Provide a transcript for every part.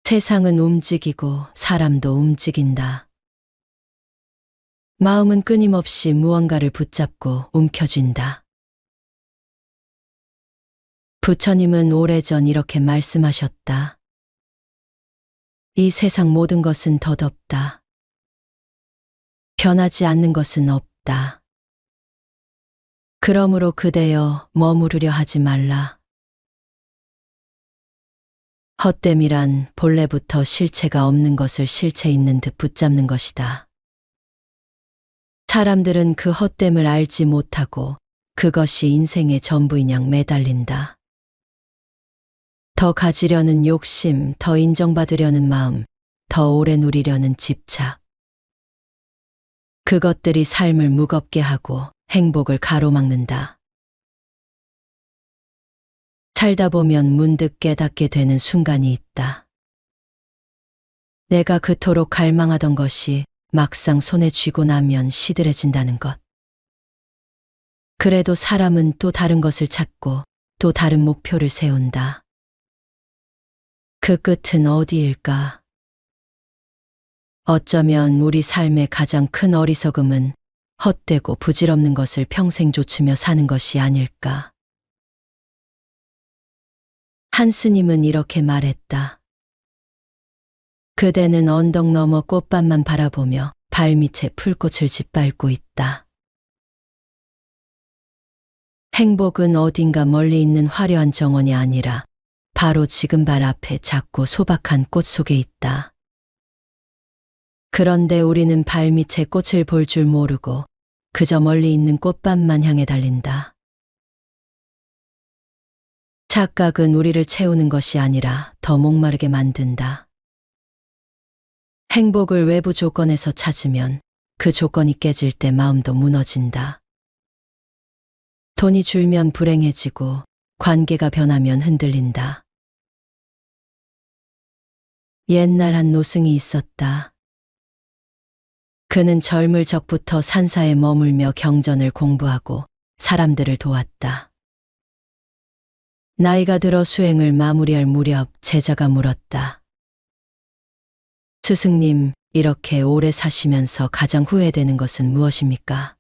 세상은 움직이고 사람도 움직인다. 마음은 끊임없이 무언가를 붙잡고 움켜쥔다. 부처님은 오래전 이렇게 말씀하셨다. 이 세상 모든 것은 덧없다. 변하지 않는 것은 없다. 그러므로 그대여 머무르려 하지 말라. 헛됨이란 본래부터 실체가 없는 것을 실체 있는 듯 붙잡는 것이다. 사람들은 그 헛됨을 알지 못하고 그것이 인생의 전부인 양 매달린다. 더 가지려는 욕심, 더 인정받으려는 마음, 더 오래 누리려는 집착. 그것들이 삶을 무겁게 하고 행복을 가로막는다. 살다 보면 문득 깨닫게 되는 순간이 있다. 내가 그토록 갈망하던 것이 막상 손에 쥐고 나면 시들해진다는 것. 그래도 사람은 또 다른 것을 찾고 또 다른 목표를 세운다. 그 끝은 어디일까? 어쩌면 우리 삶의 가장 큰 어리석음은 헛되고 부질없는 것을 평생 좇으며 사는 것이 아닐까. 한 스님은 이렇게 말했다. 그대는 언덕 너머 꽃밭만 바라보며 발밑에 풀꽃을 짓밟고 있다. 행복은 어딘가 멀리 있는 화려한 정원이 아니라 바로 지금 발 앞에 작고 소박한 꽃 속에 있다. 그런데 우리는 발밑에 꽃을 볼 줄 모르고 그저 멀리 있는 꽃밭만 향해 달린다. 착각은 우리를 채우는 것이 아니라 더 목마르게 만든다. 행복을 외부 조건에서 찾으면 그 조건이 깨질 때 마음도 무너진다. 돈이 줄면 불행해지고 관계가 변하면 흔들린다. 옛날 한 노승이 있었다. 그는 젊을 적부터 산사에 머물며 경전을 공부하고 사람들을 도왔다. 나이가 들어 수행을 마무리할 무렵 제자가 물었다. 스승님, 이렇게 오래 사시면서 가장 후회되는 것은 무엇입니까?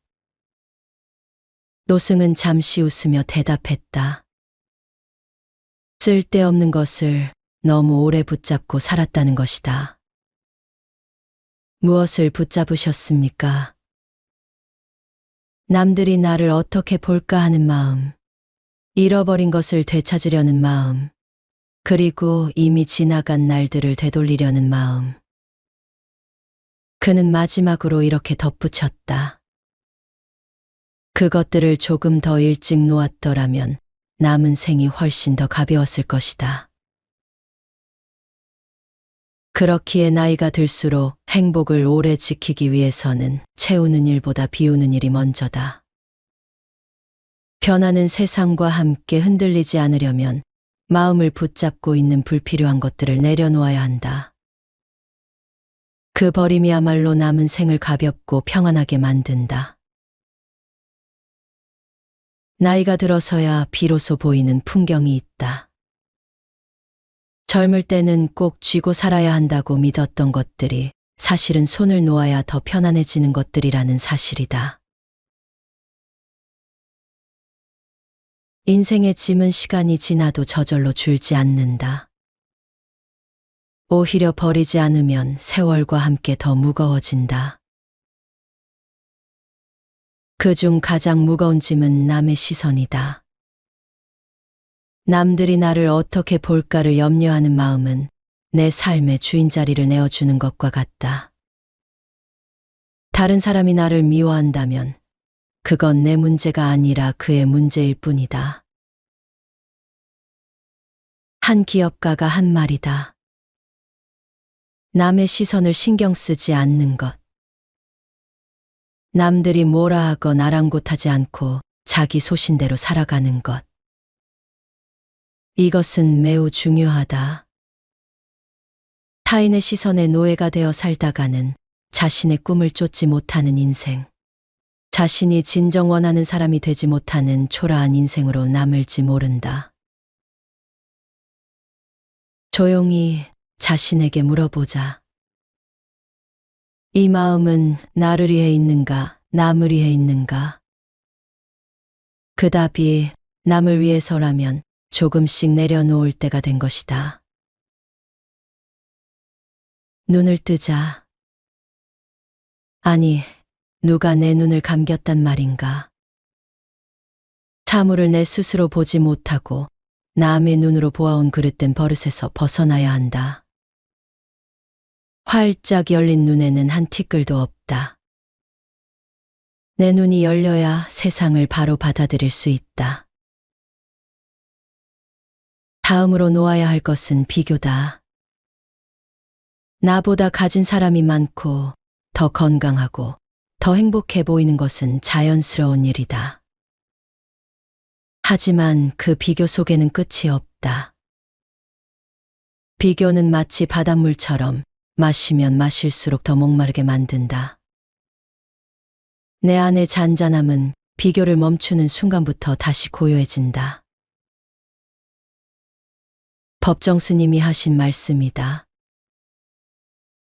노승은 잠시 웃으며 대답했다. 쓸데없는 것을 너무 오래 붙잡고 살았다는 것이다. 무엇을 붙잡으셨습니까? 남들이 나를 어떻게 볼까 하는 마음, 잃어버린 것을 되찾으려는 마음, 그리고 이미 지나간 날들을 되돌리려는 마음. 그는 마지막으로 이렇게 덧붙였다. 그것들을 조금 더 일찍 놓았더라면 남은 생이 훨씬 더 가벼웠을 것이다. 그렇기에 나이가 들수록 행복을 오래 지키기 위해서는 채우는 일보다 비우는 일이 먼저다. 변하는 세상과 함께 흔들리지 않으려면 마음을 붙잡고 있는 불필요한 것들을 내려놓아야 한다. 그 버림이야말로 남은 생을 가볍고 평안하게 만든다. 나이가 들어서야 비로소 보이는 풍경이 있다. 젊을 때는 꼭 쥐고 살아야 한다고 믿었던 것들이 사실은 손을 놓아야 더 편안해지는 것들이라는 사실이다. 인생의 짐은 시간이 지나도 저절로 줄지 않는다. 오히려 버리지 않으면 세월과 함께 더 무거워진다. 그중 가장 무거운 짐은 남의 시선이다. 남들이 나를 어떻게 볼까를 염려하는 마음은 내 삶의 주인자리를 내어주는 것과 같다. 다른 사람이 나를 미워한다면 그건 내 문제가 아니라 그의 문제일 뿐이다. 한 기업가가 한 말이다. 남의 시선을 신경 쓰지 않는 것. 남들이 뭐라 하건 아랑곳하지 않고 자기 소신대로 살아가는 것. 이것은 매우 중요하다. 타인의 시선에 노예가 되어 살다가는 자신의 꿈을 쫓지 못하는 인생, 자신이 진정 원하는 사람이 되지 못하는 초라한 인생으로 남을지 모른다. 조용히 자신에게 물어보자. 이 마음은 나를 위해 있는가, 남을 위해 있는가? 그 답이 남을 위해서라면 조금씩 내려놓을 때가 된 것이다. 눈을 뜨자. 아니, 누가 내 눈을 감겼단 말인가? 사물을 내 스스로 보지 못하고 남의 눈으로 보아온 그릇된 버릇에서 벗어나야 한다. 활짝 열린 눈에는 한 티끌도 없다. 내 눈이 열려야 세상을 바로 받아들일 수 있다. 다음으로 놓아야 할 것은 비교다. 나보다 가진 사람이 많고 더 건강하고 더 행복해 보이는 것은 자연스러운 일이다. 하지만 그 비교 속에는 끝이 없다. 비교는 마치 바닷물처럼 마시면 마실수록 더 목마르게 만든다. 내 안의 잔잔함은 비교를 멈추는 순간부터 다시 고요해진다. 법정 스님이 하신 말씀이다.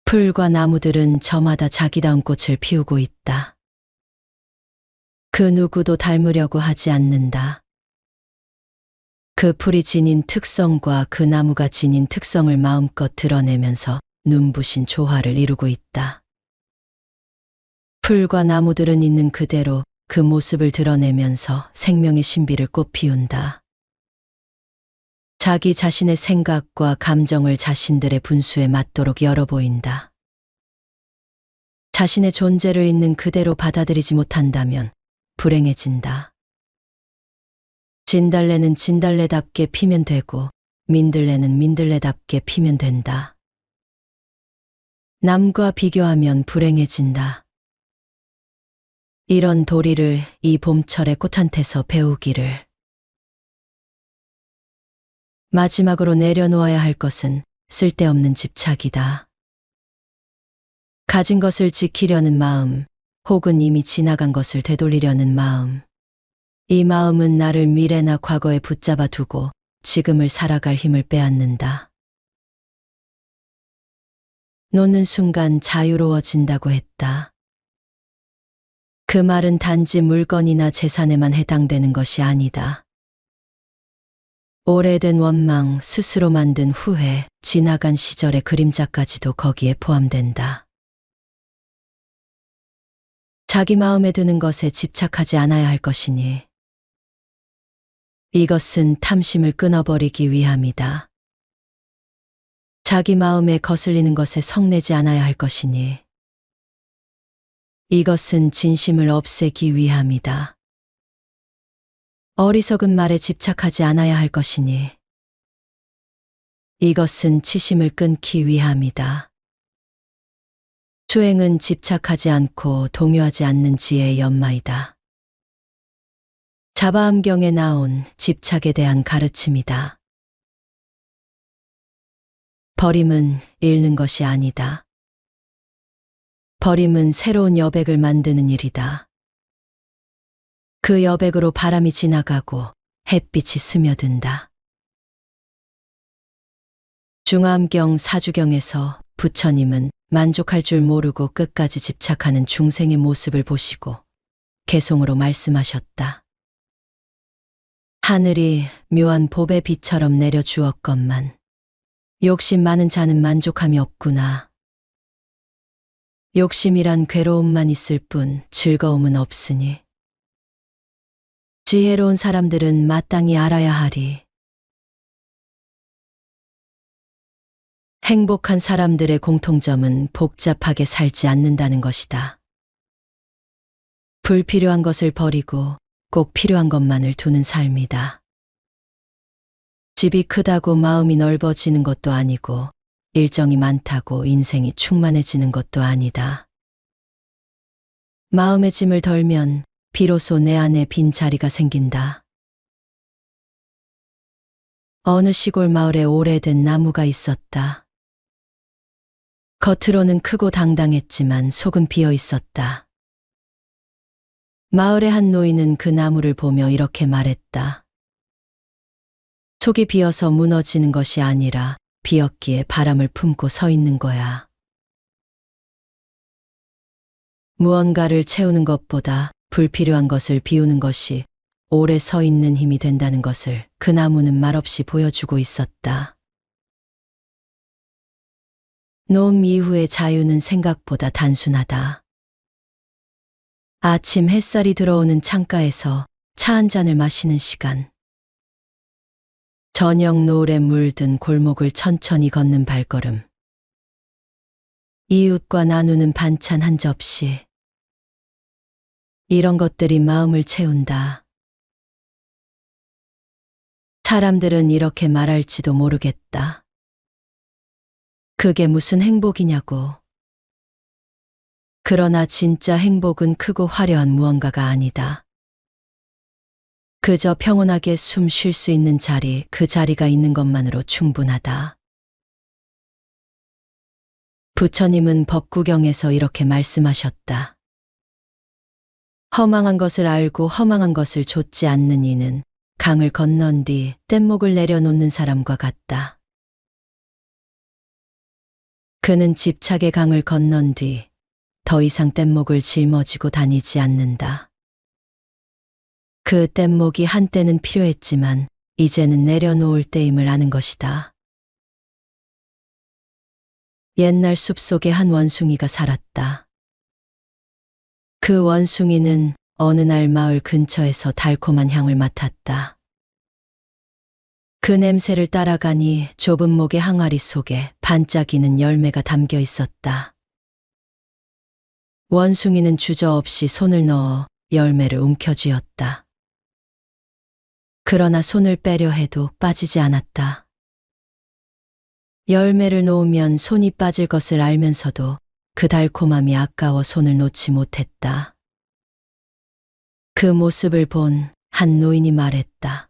풀과 나무들은 저마다 자기다운 꽃을 피우고 있다. 그 누구도 닮으려고 하지 않는다. 그 풀이 지닌 특성과 그 나무가 지닌 특성을 마음껏 드러내면서 눈부신 조화를 이루고 있다. 풀과 나무들은 있는 그대로 그 모습을 드러내면서 생명의 신비를 꽃피운다. 자기 자신의 생각과 감정을 자신들의 분수에 맞도록 열어 보인다. 자신의 존재를 있는 그대로 받아들이지 못한다면 불행해진다. 진달래는 진달래답게 피면 되고 민들레는 민들레답게 피면 된다. 남과 비교하면 불행해진다. 이런 도리를 이 봄철의 꽃한테서 배우기를. 마지막으로 내려놓아야 할 것은 쓸데없는 집착이다. 가진 것을 지키려는 마음, 혹은 이미 지나간 것을 되돌리려는 마음. 이 마음은 나를 미래나 과거에 붙잡아 두고 지금을 살아갈 힘을 빼앗는다. 놓는 순간 자유로워진다고 했다. 그 말은 단지 물건이나 재산에만 해당되는 것이 아니다. 오래된 원망, 스스로 만든 후회, 지나간 시절의 그림자까지도 거기에 포함된다. 자기 마음에 드는 것에 집착하지 않아야 할 것이니 이것은 탐심을 끊어버리기 위함이다. 자기 마음에 거슬리는 것에 성내지 않아야 할 것이니 이것은 진심을 없애기 위함이다. 어리석은 말에 집착하지 않아야 할 것이니 이것은 치심을 끊기 위함이다. 수행은 집착하지 않고 동요하지 않는 지혜의 연마이다. 자바암경에 나온 집착에 대한 가르침이다. 버림은 잃는 것이 아니다. 버림은 새로운 여백을 만드는 일이다. 그 여백으로 바람이 지나가고 햇빛이 스며든다. 중암경 사주경에서 부처님은 만족할 줄 모르고 끝까지 집착하는 중생의 모습을 보시고 개송으로 말씀하셨다. 하늘이 묘한 봄의 비처럼 내려주었건만 욕심 많은 자는 만족함이 없구나. 욕심이란 괴로움만 있을 뿐 즐거움은 없으니 지혜로운 사람들은 마땅히 알아야 하리. 행복한 사람들의 공통점은 복잡하게 살지 않는다는 것이다. 불필요한 것을 버리고 꼭 필요한 것만을 두는 삶이다. 집이 크다고 마음이 넓어지는 것도 아니고 일정이 많다고 인생이 충만해지는 것도 아니다. 마음의 짐을 덜면 비로소 내 안에 빈자리가 생긴다. 어느 시골 마을에 오래된 나무가 있었다. 겉으로는 크고 당당했지만 속은 비어 있었다. 마을의 한 노인은 그 나무를 보며 이렇게 말했다. 속이 비어서 무너지는 것이 아니라 비었기에 바람을 품고 서 있는 거야. 무언가를 채우는 것보다 불필요한 것을 비우는 것이 오래 서 있는 힘이 된다는 것을 그 나무는 말없이 보여주고 있었다. 노음 이후의 자유는 생각보다 단순하다. 아침 햇살이 들어오는 창가에서 차 한 잔을 마시는 시간. 저녁 노을에 물든 골목을 천천히 걷는 발걸음. 이웃과 나누는 반찬 한 접시. 이런 것들이 마음을 채운다. 사람들은 이렇게 말할지도 모르겠다. 그게 무슨 행복이냐고. 그러나 진짜 행복은 크고 화려한 무언가가 아니다. 그저 평온하게 숨 쉴 수 있는 자리, 그 자리가 있는 것만으로 충분하다. 부처님은 법구경에서 이렇게 말씀하셨다. 허망한 것을 알고 허망한 것을 좇지 않는 이는 강을 건넌 뒤 뗏목을 내려놓는 사람과 같다. 그는 집착의 강을 건넌 뒤 더 이상 뗏목을 짊어지고 다니지 않는다. 그 뗏목이 한때는 필요했지만 이제는 내려놓을 때임을 아는 것이다. 옛날 숲속에 한 원숭이가 살았다. 그 원숭이는 어느 날 마을 근처에서 달콤한 향을 맡았다. 그 냄새를 따라가니 좁은 목의 항아리 속에 반짝이는 열매가 담겨 있었다. 원숭이는 주저없이 손을 넣어 열매를 움켜쥐었다. 그러나 손을 빼려 해도 빠지지 않았다. 열매를 놓으면 손이 빠질 것을 알면서도 그 달콤함이 아까워 손을 놓지 못했다. 그 모습을 본 한 노인이 말했다.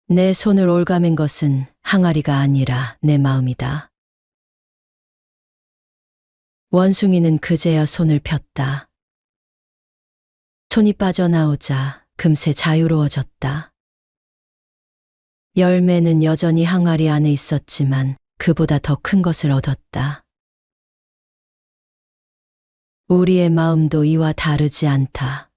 내 손을 올가맨 것은 항아리가 아니라 내 마음이다. 원숭이는 그제야 손을 폈다. 손이 빠져나오자 금세 자유로워졌다. 열매는 여전히 항아리 안에 있었지만 그보다 더 큰 것을 얻었다. 우리의 마음도 이와 다르지 않다.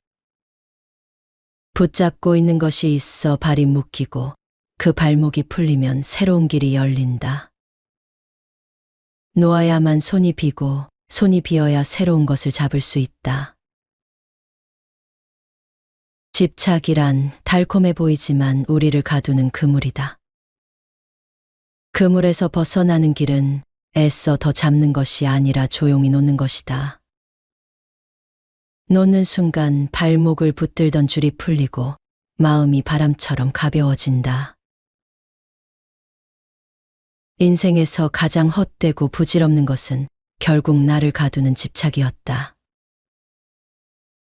붙잡고 있는 것이 있어 발이 묶이고 그 발목이 풀리면 새로운 길이 열린다. 놓아야만 손이 비고 손이 비어야 새로운 것을 잡을 수 있다. 집착이란 달콤해 보이지만 우리를 가두는 그물이다. 그물에서 벗어나는 길은 애써 더 잡는 것이 아니라 조용히 놓는 것이다. 놓는 순간 발목을 붙들던 줄이 풀리고 마음이 바람처럼 가벼워진다. 인생에서 가장 헛되고 부질없는 것은 결국 나를 가두는 집착이었다.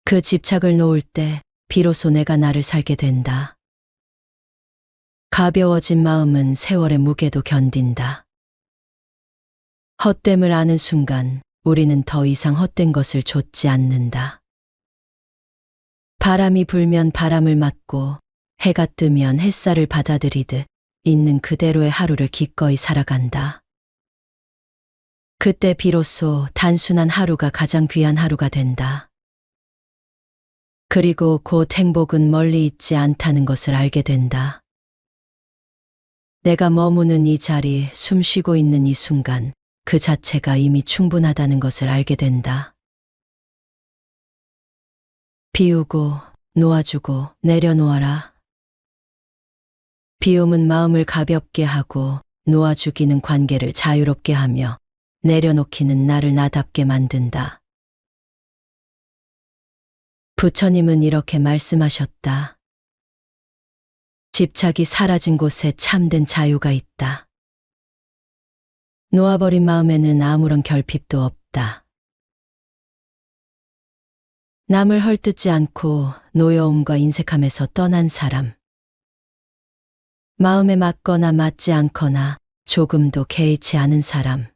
그 집착을 놓을 때 비로소 내가 나를 살게 된다. 가벼워진 마음은 세월의 무게도 견딘다. 헛됨을 아는 순간 우리는 더 이상 헛된 것을 좇지 않는다. 바람이 불면 바람을 맞고 해가 뜨면 햇살을 받아들이듯 있는 그대로의 하루를 기꺼이 살아간다. 그때 비로소 단순한 하루가 가장 귀한 하루가 된다. 그리고 곧 행복은 멀리 있지 않다는 것을 알게 된다. 내가 머무는 이 자리, 숨 쉬고 있는 이 순간, 그 자체가 이미 충분하다는 것을 알게 된다. 비우고, 놓아주고, 내려놓아라. 비움은 마음을 가볍게 하고, 놓아주기는 관계를 자유롭게 하며, 내려놓기는 나를 나답게 만든다. 부처님은 이렇게 말씀하셨다. 집착이 사라진 곳에 참된 자유가 있다. 놓아버린 마음에는 아무런 결핍도 없다. 남을 헐뜯지 않고 노여움과 인색함에서 떠난 사람. 마음에 맞거나 맞지 않거나 조금도 개의치 않은 사람.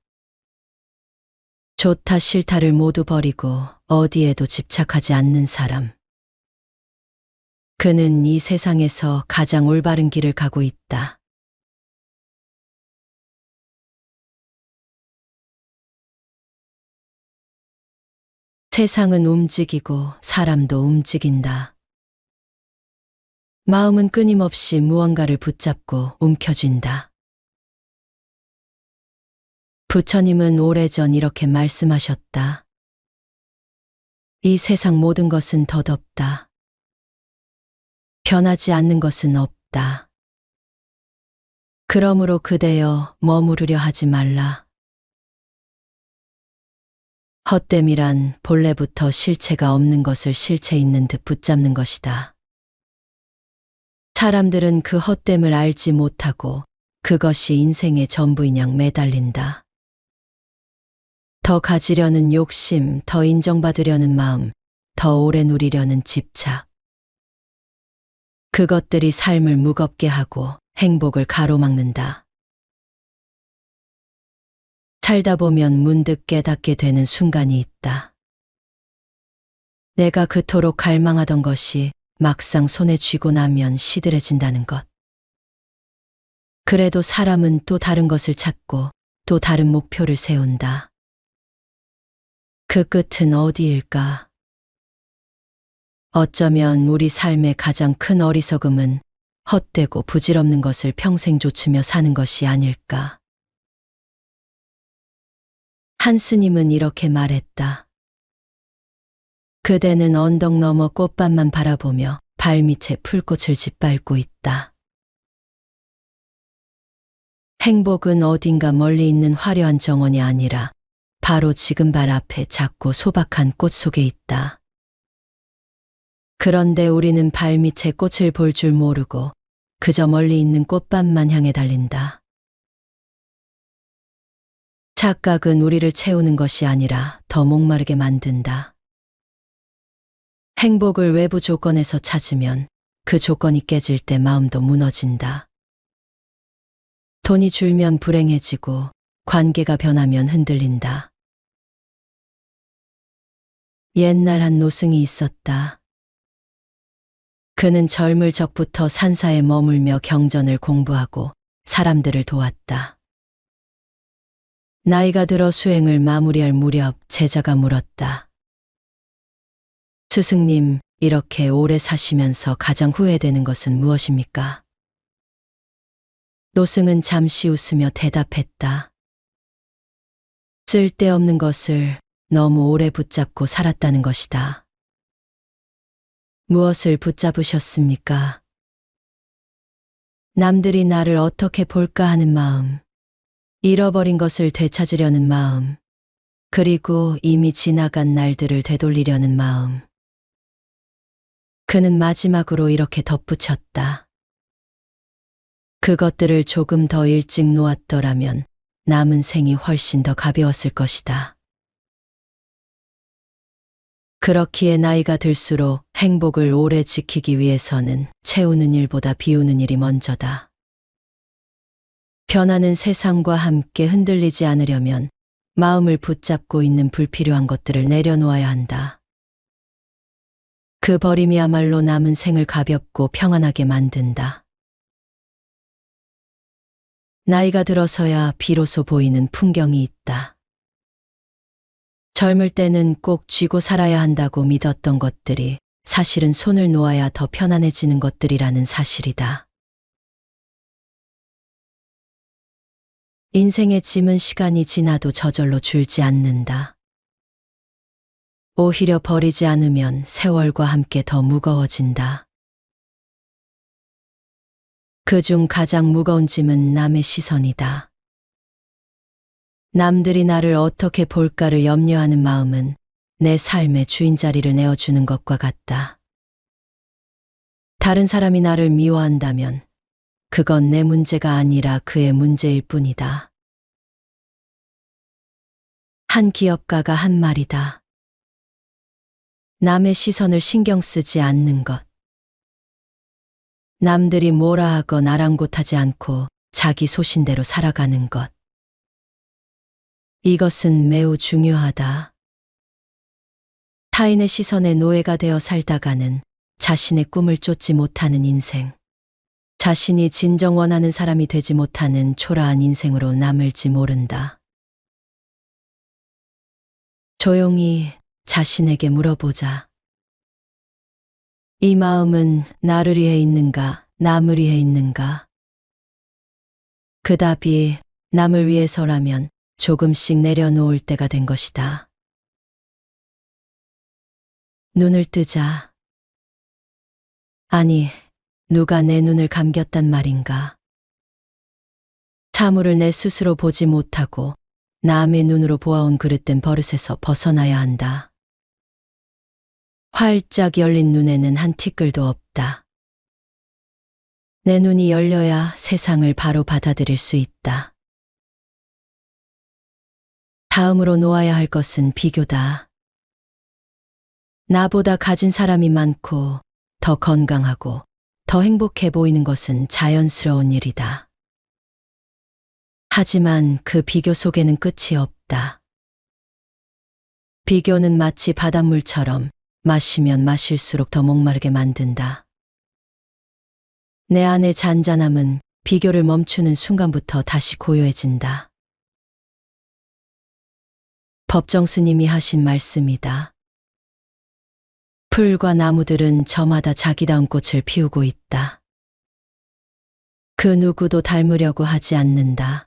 좋다 싫다를 모두 버리고 어디에도 집착하지 않는 사람. 그는 이 세상에서 가장 올바른 길을 가고 있다. 세상은 움직이고 사람도 움직인다. 마음은 끊임없이 무언가를 붙잡고 움켜쥔다. 부처님은 오래전 이렇게 말씀하셨다. 이 세상 모든 것은 덧없다. 변하지 않는 것은 없다. 그러므로 그대여 머무르려 하지 말라. 헛됨이란 본래부터 실체가 없는 것을 실체 있는 듯 붙잡는 것이다. 사람들은 그 헛됨을 알지 못하고 그것이 인생의 전부인 양 매달린다. 더 가지려는 욕심, 더 인정받으려는 마음, 더 오래 누리려는 집착. 그것들이 삶을 무겁게 하고 행복을 가로막는다. 살다 보면 문득 깨닫게 되는 순간이 있다. 내가 그토록 갈망하던 것이 막상 손에 쥐고 나면 시들해진다는 것. 그래도 사람은 또 다른 것을 찾고 또 다른 목표를 세운다. 그 끝은 어디일까? 어쩌면 우리 삶의 가장 큰 어리석음은 헛되고 부질없는 것을 평생 좇으며 사는 것이 아닐까. 한 스님은 이렇게 말했다. 그대는 언덕 너머 꽃밭만 바라보며 발밑에 풀꽃을 짓밟고 있다. 행복은 어딘가 멀리 있는 화려한 정원이 아니라 바로 지금 발 앞에 작고 소박한 꽃 속에 있다. 그런데 우리는 발밑에 꽃을 볼 줄 모르고 그저 멀리 있는 꽃밭만 향해 달린다. 착각은 우리를 채우는 것이 아니라 더 목마르게 만든다. 행복을 외부 조건에서 찾으면 그 조건이 깨질 때 마음도 무너진다. 돈이 줄면 불행해지고 관계가 변하면 흔들린다. 옛날 한 노승이 있었다. 그는 젊을 적부터 산사에 머물며 경전을 공부하고 사람들을 도왔다. 나이가 들어 수행을 마무리할 무렵 제자가 물었다. 스승님, 이렇게 오래 사시면서 가장 후회되는 것은 무엇입니까? 노승은 잠시 웃으며 대답했다. 쓸데없는 것을 너무 오래 붙잡고 살았다는 것이다. 무엇을 붙잡으셨습니까? 남들이 나를 어떻게 볼까 하는 마음, 잃어버린 것을 되찾으려는 마음, 그리고 이미 지나간 날들을 되돌리려는 마음. 그는 마지막으로 이렇게 덧붙였다. 그것들을 조금 더 일찍 놓았더라면 남은 생이 훨씬 더 가벼웠을 것이다. 그렇기에 나이가 들수록 행복을 오래 지키기 위해서는 채우는 일보다 비우는 일이 먼저다. 변하는 세상과 함께 흔들리지 않으려면 마음을 붙잡고 있는 불필요한 것들을 내려놓아야 한다. 그 버림이야말로 남은 생을 가볍고 평안하게 만든다. 나이가 들어서야 비로소 보이는 풍경이 있다. 젊을 때는 꼭 쥐고 살아야 한다고 믿었던 것들이 사실은 손을 놓아야 더 편안해지는 것들이라는 사실이다. 인생의 짐은 시간이 지나도 저절로 줄지 않는다. 오히려 버리지 않으면 세월과 함께 더 무거워진다. 그중 가장 무거운 짐은 남의 시선이다. 남들이 나를 어떻게 볼까를 염려하는 마음은 내 삶의 주인자리를 내어주는 것과 같다. 다른 사람이 나를 미워한다면 그건 내 문제가 아니라 그의 문제일 뿐이다. 한 기업가가 한 말이다. 남의 시선을 신경 쓰지 않는 것. 남들이 뭐라 하건 아랑곳하지 않고 자기 소신대로 살아가는 것. 이것은 매우 중요하다. 타인의 시선에 노예가 되어 살다가는 자신의 꿈을 쫓지 못하는 인생, 자신이 진정 원하는 사람이 되지 못하는 초라한 인생으로 남을지 모른다. 조용히 자신에게 물어보자. 이 마음은 나를 위해 있는가, 남을 위해 있는가? 그 답이 남을 위해서라면 조금씩 내려놓을 때가 된 것이다. 눈을 뜨자. 아니, 누가 내 눈을 감겼단 말인가? 사물을 내 스스로 보지 못하고 남의 눈으로 보아온 그릇된 버릇에서 벗어나야 한다. 활짝 열린 눈에는 한 티끌도 없다. 내 눈이 열려야 세상을 바로 받아들일 수 있다. 다음으로 놓아야 할 것은 비교다. 나보다 가진 사람이 많고 더 건강하고 더 행복해 보이는 것은 자연스러운 일이다. 하지만 그 비교 속에는 끝이 없다. 비교는 마치 바닷물처럼 마시면 마실수록 더 목마르게 만든다. 내 안의 잔잔함은 비교를 멈추는 순간부터 다시 고요해진다. 법정 스님이 하신 말씀이다. 풀과 나무들은 저마다 자기다운 꽃을 피우고 있다. 그 누구도 닮으려고 하지 않는다.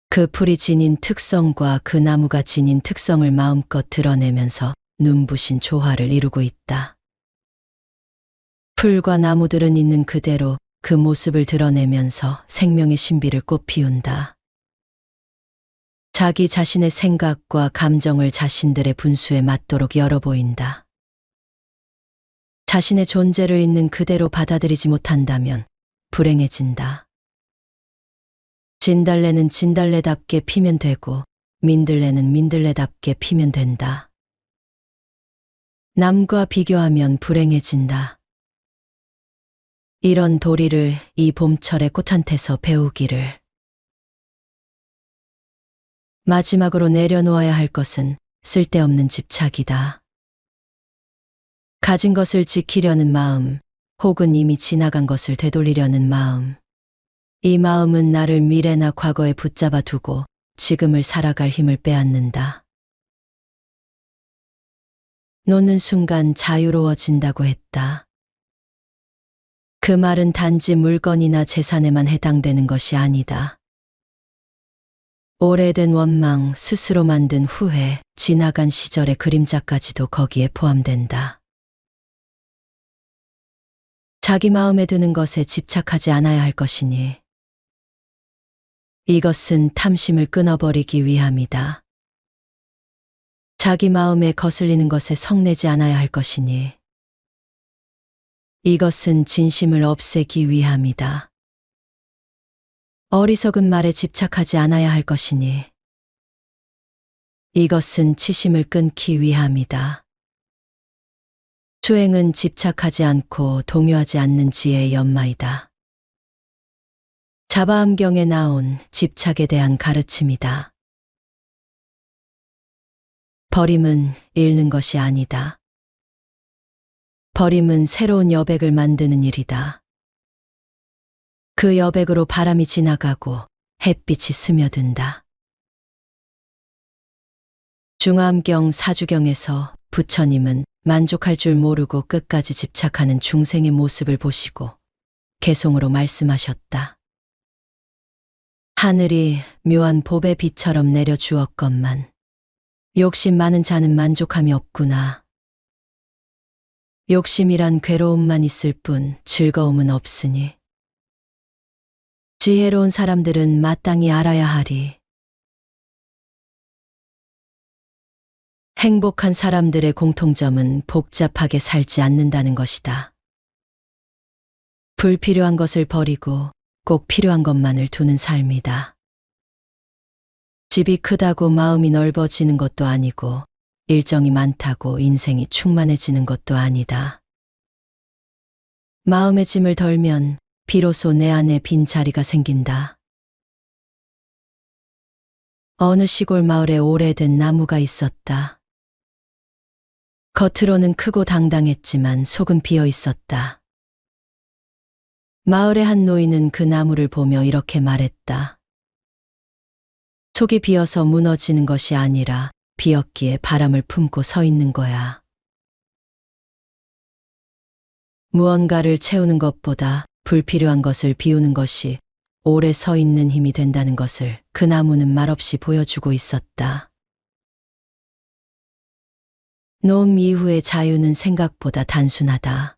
그 풀이 지닌 특성과 그 나무가 지닌 특성을 마음껏 드러내면서 눈부신 조화를 이루고 있다. 풀과 나무들은 있는 그대로 그 모습을 드러내면서 생명의 신비를 꽃피운다. 자기 자신의 생각과 감정을 자신들의 분수에 맞도록 열어 보인다. 자신의 존재를 있는 그대로 받아들이지 못한다면 불행해진다. 진달래는 진달래답게 피면 되고 민들레는 민들레답게 피면 된다. 남과 비교하면 불행해진다. 이런 도리를 이 봄철의 꽃한테서 배우기를. 마지막으로 내려놓아야 할 것은 쓸데없는 집착이다. 가진 것을 지키려는 마음, 혹은 이미 지나간 것을 되돌리려는 마음. 이 마음은 나를 미래나 과거에 붙잡아 두고 지금을 살아갈 힘을 빼앗는다. 놓는 순간 자유로워진다고 했다. 그 말은 단지 물건이나 재산에만 해당되는 것이 아니다. 오래된 원망, 스스로 만든 후회, 지나간 시절의 그림자까지도 거기에 포함된다. 자기 마음에 드는 것에 집착하지 않아야 할 것이니 이것은 탐심을 끊어버리기 위함이다. 자기 마음에 거슬리는 것에 성내지 않아야 할 것이니 이것은 진심을 없애기 위함이다. 어리석은 말에 집착하지 않아야 할 것이니 이것은 치심을 끊기 위함이다. 수행은 집착하지 않고 동요하지 않는 지혜의 연마이다. 자바암경에 나온 집착에 대한 가르침이다. 버림은 잃는 것이 아니다. 버림은 새로운 여백을 만드는 일이다. 그 여백으로 바람이 지나가고 햇빛이 스며든다. 중암경 사주경에서 부처님은 만족할 줄 모르고 끝까지 집착하는 중생의 모습을 보시고 개송으로 말씀하셨다. 하늘이 묘한 봅의 비처럼 내려주었건만 욕심 많은 자는 만족함이 없구나. 욕심이란 괴로움만 있을 뿐 즐거움은 없으니 지혜로운 사람들은 마땅히 알아야 하리. 행복한 사람들의 공통점은 복잡하게 살지 않는다는 것이다. 불필요한 것을 버리고 꼭 필요한 것만을 두는 삶이다. 집이 크다고 마음이 넓어지는 것도 아니고 일정이 많다고 인생이 충만해지는 것도 아니다. 마음의 짐을 덜면 비로소 내 안에 빈자리가 생긴다. 어느 시골 마을에 오래된 나무가 있었다. 겉으로는 크고 당당했지만 속은 비어 있었다. 마을의 한 노인은 그 나무를 보며 이렇게 말했다. 속이 비어서 무너지는 것이 아니라 비었기에 바람을 품고 서 있는 거야. 무언가를 채우는 것보다 불필요한 것을 비우는 것이 오래 서 있는 힘이 된다는 것을 그 나무는 말없이 보여주고 있었다. 노음 이후의 자유는 생각보다 단순하다.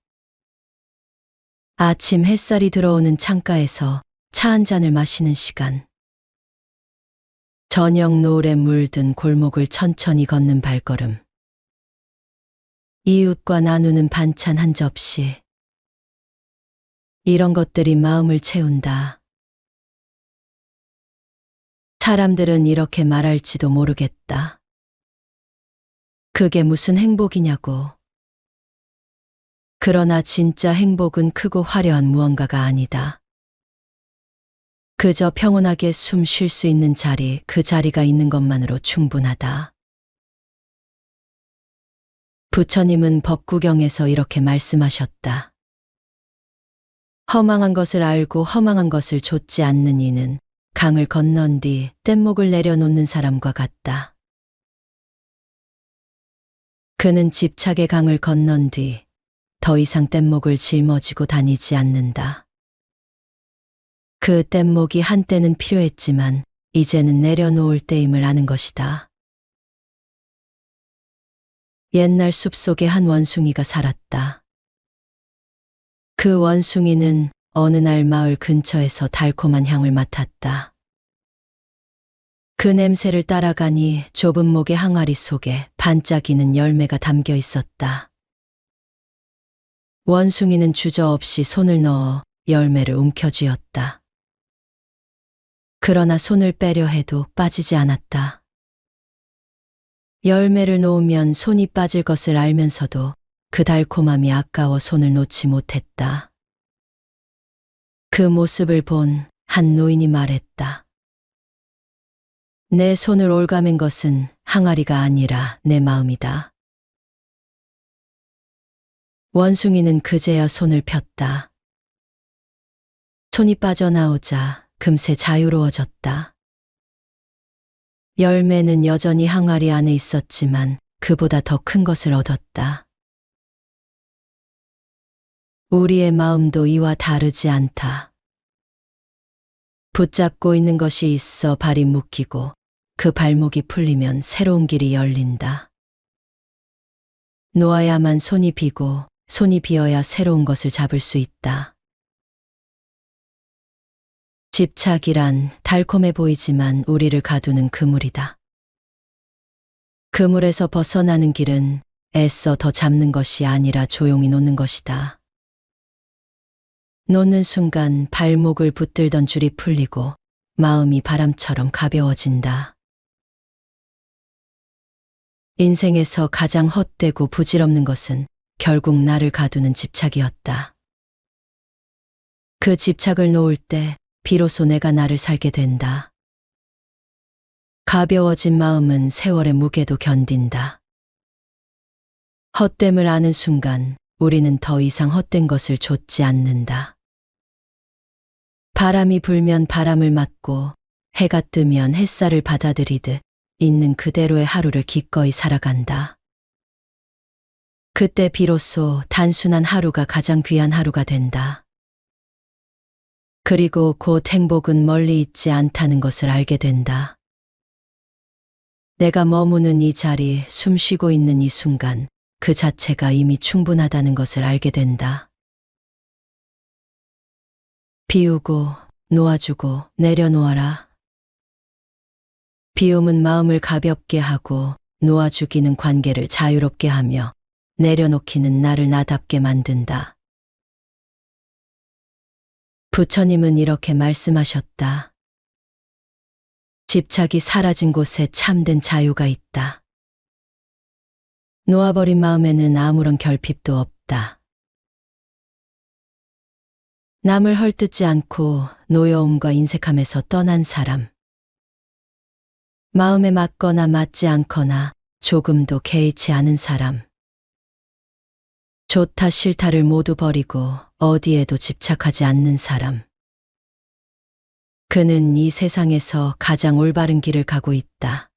아침 햇살이 들어오는 창가에서 차 한 잔을 마시는 시간. 저녁 노을에 물든 골목을 천천히 걷는 발걸음. 이웃과 나누는 반찬 한 접시. 이런 것들이 마음을 채운다. 사람들은 이렇게 말할지도 모르겠다. 그게 무슨 행복이냐고. 그러나 진짜 행복은 크고 화려한 무언가가 아니다. 그저 평온하게 숨 쉴 수 있는 자리, 그 자리가 있는 것만으로 충분하다. 부처님은 법구경에서 이렇게 말씀하셨다. 허망한 것을 알고 허망한 것을 좇지 않는 이는 강을 건넌 뒤 뗏목을 내려놓는 사람과 같다. 그는 집착의 강을 건넌 뒤 더 이상 뗏목을 짊어지고 다니지 않는다. 그 뗏목이 한때는 필요했지만 이제는 내려놓을 때임을 아는 것이다. 옛날 숲속에 한 원숭이가 살았다. 그 원숭이는 어느 날 마을 근처에서 달콤한 향을 맡았다. 그 냄새를 따라가니 좁은 목의 항아리 속에 반짝이는 열매가 담겨 있었다. 원숭이는 주저없이 손을 넣어 열매를 움켜쥐었다. 그러나 손을 빼려 해도 빠지지 않았다. 열매를 놓으면 손이 빠질 것을 알면서도 그 달콤함이 아까워 손을 놓지 못했다. 그 모습을 본 한 노인이 말했다. 내 손을 올가맨 것은 항아리가 아니라 내 마음이다. 원숭이는 그제야 손을 폈다. 손이 빠져나오자 금세 자유로워졌다. 열매는 여전히 항아리 안에 있었지만 그보다 더 큰 것을 얻었다. 우리의 마음도 이와 다르지 않다. 붙잡고 있는 것이 있어 발이 묶이고 그 발목이 풀리면 새로운 길이 열린다. 놓아야만 손이 비고 손이 비어야 새로운 것을 잡을 수 있다. 집착이란 달콤해 보이지만 우리를 가두는 그물이다. 그물에서 벗어나는 길은 애써 더 잡는 것이 아니라 조용히 놓는 것이다. 놓는 순간 발목을 붙들던 줄이 풀리고 마음이 바람처럼 가벼워진다. 인생에서 가장 헛되고 부질없는 것은 결국 나를 가두는 집착이었다. 그 집착을 놓을 때 비로소 내가 나를 살게 된다. 가벼워진 마음은 세월의 무게도 견딘다. 헛됨을 아는 순간 우리는 더 이상 헛된 것을 좇지 않는다. 바람이 불면 바람을 맞고 해가 뜨면 햇살을 받아들이듯 있는 그대로의 하루를 기꺼이 살아간다. 그때 비로소 단순한 하루가 가장 귀한 하루가 된다. 그리고 곧 행복은 멀리 있지 않다는 것을 알게 된다. 내가 머무는 이 자리, 숨 쉬고 있는 이 순간, 그 자체가 이미 충분하다는 것을 알게 된다. 비우고, 놓아주고, 내려놓아라. 비움은 마음을 가볍게 하고, 놓아주기는 관계를 자유롭게 하며, 내려놓기는 나를 나답게 만든다. 부처님은 이렇게 말씀하셨다. 집착이 사라진 곳에 참된 자유가 있다. 놓아버린 마음에는 아무런 결핍도 없다. 남을 헐뜯지 않고 노여움과 인색함에서 떠난 사람. 마음에 맞거나 맞지 않거나 조금도 개의치 않은 사람. 좋다 싫다를 모두 버리고 어디에도 집착하지 않는 사람. 그는 이 세상에서 가장 올바른 길을 가고 있다.